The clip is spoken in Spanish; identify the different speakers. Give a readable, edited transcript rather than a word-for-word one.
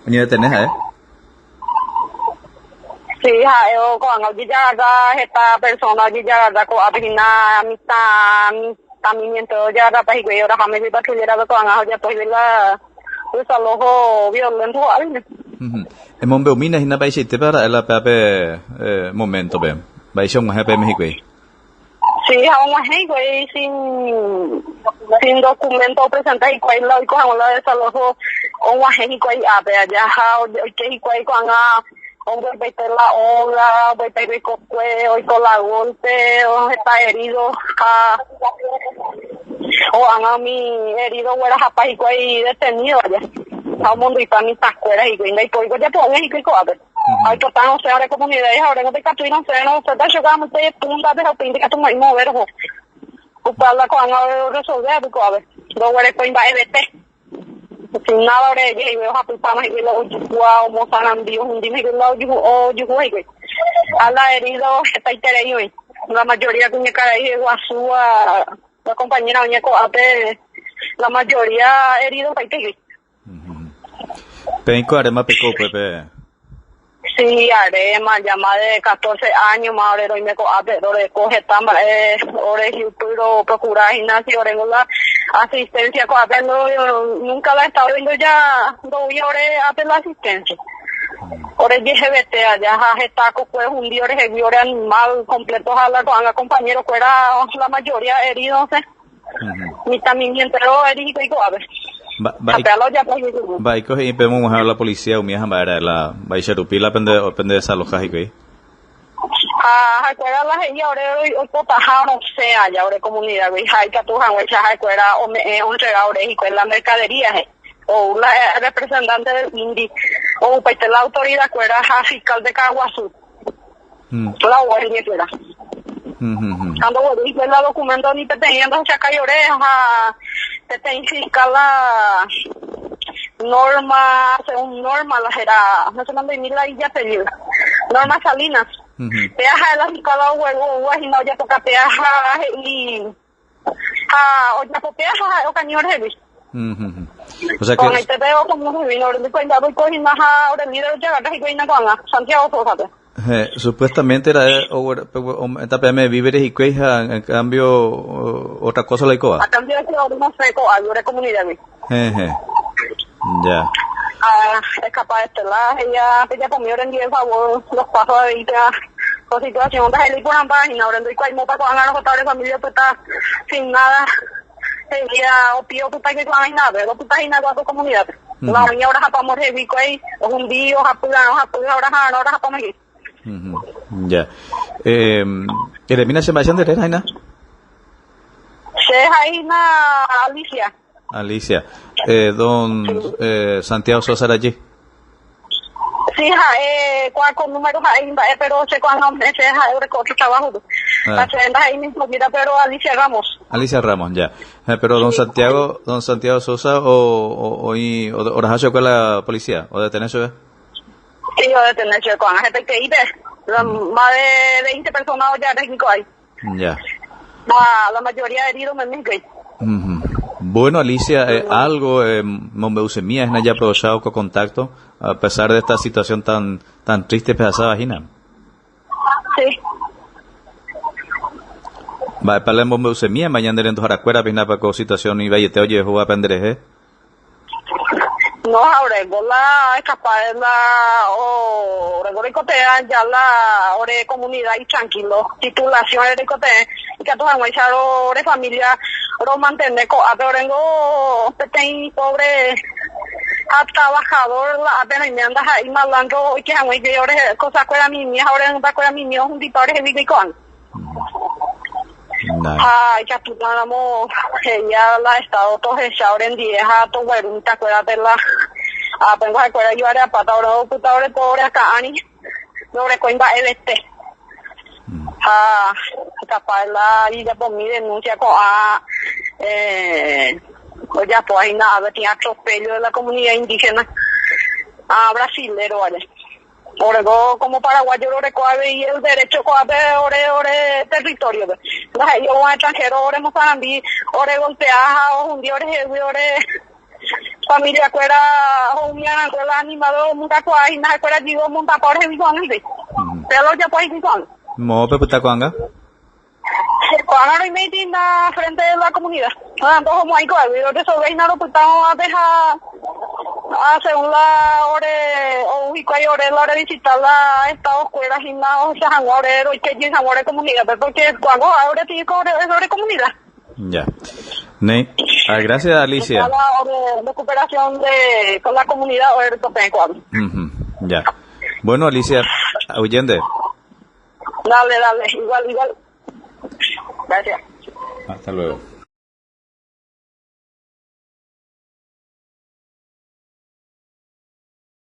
Speaker 1: Oye, tenés,
Speaker 2: Sí, yo con esta persona ya con apina tamimiento ya para que ahora me vi patrullera con ya pues la desalojo violento algo.
Speaker 1: Mon be mina hina bai sitte para la pape momento be. Bai shong ma hape México.
Speaker 2: Sí, aún así, sin documento presente y cuál lo con la desalojo un agente y allá que con hombre vete la ola, vete recocue, hoy con la golpe, o está herido, o a mi herido huele a país y detenido allá. A un mundo y para mis escuelas y cuando hay código ya todo México y cosas. Hay que estar, o sea, ahora comunidades, ahora no te capturan, o sea, no se está llegando, te punta de repente que tú me mover, o para la cuando resolver, porque a ver, luego eres pues va a sin nada ahora y veo a puta más y luego wow mozanan Dios un dime que lo yo juego a la herido está interés hoy la mayoría con mi cara y guasú a la compañera doña Coate la mayoría herido está interés
Speaker 1: Penco arema pecó pepe
Speaker 2: sí arema llamada de 14 años más ahora doy me Coate de coge tamba ahora yo puedo procurar gimnasio ahora la asistencia Coate nunca la he estado viendo ya voy ahora a la asistencia ahora LGBT allá está pues un día ahora animal completo a la compañero fuera la mayoría heridos ni también me enteró herido y Coate
Speaker 1: Vai coge pemo a la policía o mi hija la vai cherupila pende desalojar y
Speaker 2: recuerda la gente ahora hoy potaja no sé allá ahora comunidad güey hay que tu han hecho recuerda o me un regalo y con la mercadería o la representante del INDI o pues la autoridad recuerda fiscal de Caguazú la guardia fuera cuando voy a la documento ni te teniendo chaca y oreja te fiscal la norma según norma la era no sé dónde ni la ya te lleva Norma Salinas peaja de la fiscala huevo y no ya toca peaja y o ya peaja o cañón heavy
Speaker 1: o sea
Speaker 2: con
Speaker 1: que
Speaker 2: este veo como muy bien ahora cuenta voy cogiendo ahora el líder llega y cuenta con Santiago Sosa
Speaker 1: supuestamente era esta PM víveres y queja en cambio otra cosa la icoa
Speaker 2: a cambio de que ahora no sé algo de comunidad
Speaker 1: ya
Speaker 2: es capaz de la ella conmigo en 10 favor los pasos de vida la situación de él por una página ahora no hay como para con los otros familia pues está sin nada ella opio puta que no hay nada pero puta y nada de comunidad la niña ahora para morir vico ahí un día ahora para morir
Speaker 1: ya elimina se vayan de reina Alicia don Santiago Sosa allí
Speaker 2: sí cuál con números ahí pero sé cuándo me se recoge trabajo ahí mismo mira pero Alicia Ramos
Speaker 1: ya pero don Santiago Sosa o Horacio con la policía o detenerse
Speaker 2: sí o detenerse con gente que iba más de 20 personas ya técnico ahí
Speaker 1: ya
Speaker 2: la mayoría heridos en México.
Speaker 1: Bueno, Alicia, algo Monbeusemía es ya aprovechado con contacto a pesar de esta situación tan triste pesada vagina.
Speaker 2: Sí.
Speaker 1: Va para la Monbeusemía mañana en Jaracuera pina para con situación y vayete oye juega pendreje.
Speaker 2: No, ahora la escapar la o recotea ya la ore comunidad y tranquilo titulación de recotea que tú han echado ore familia ro mantener co adorengo pequeño pobre a trabajador la apenas me andas ahí malando y que han que ore cosa cuela mi mía ahora no va cuela mi mía un ditore de mi con ya tú ganamos ya la estado todo echado en 10 a tu güey te acuerdas de la tengo que acuerdas yo era pata ahora puta ahora pobre acá ani no recuerda capaz la y ya por mi denuncia con pues ya pues ahí nada tenía atropello de la comunidad indígena brasilero allá Orego como paraguayo lo recoge y el derecho coabe ore territorio yo voy a extranjero ore mozambique ore golpeaja o un día ore familia fuera una escuela animado mucha cosa y na escuela digo monta por ejemplo ¿sí? Pero ya pues igual
Speaker 1: Mo peputa cuanga.
Speaker 2: cuando no me tinda frente de la comunidad entonces como hay cosas yo de eso veis nada pues estamos a dejar hace una hora o y cuál hora la hora de visitar la esta escuela gimnasio o sea ahora y que ya ahora comunidad porque cuando ahora tiene hora comunidad
Speaker 1: Ya. Ne, gracias Alicia.
Speaker 2: La recuperación de con la comunidad o el topecuado.
Speaker 1: Ya. Bueno Alicia, oyende.
Speaker 2: Dale, igual. Gracias.
Speaker 1: Hasta luego.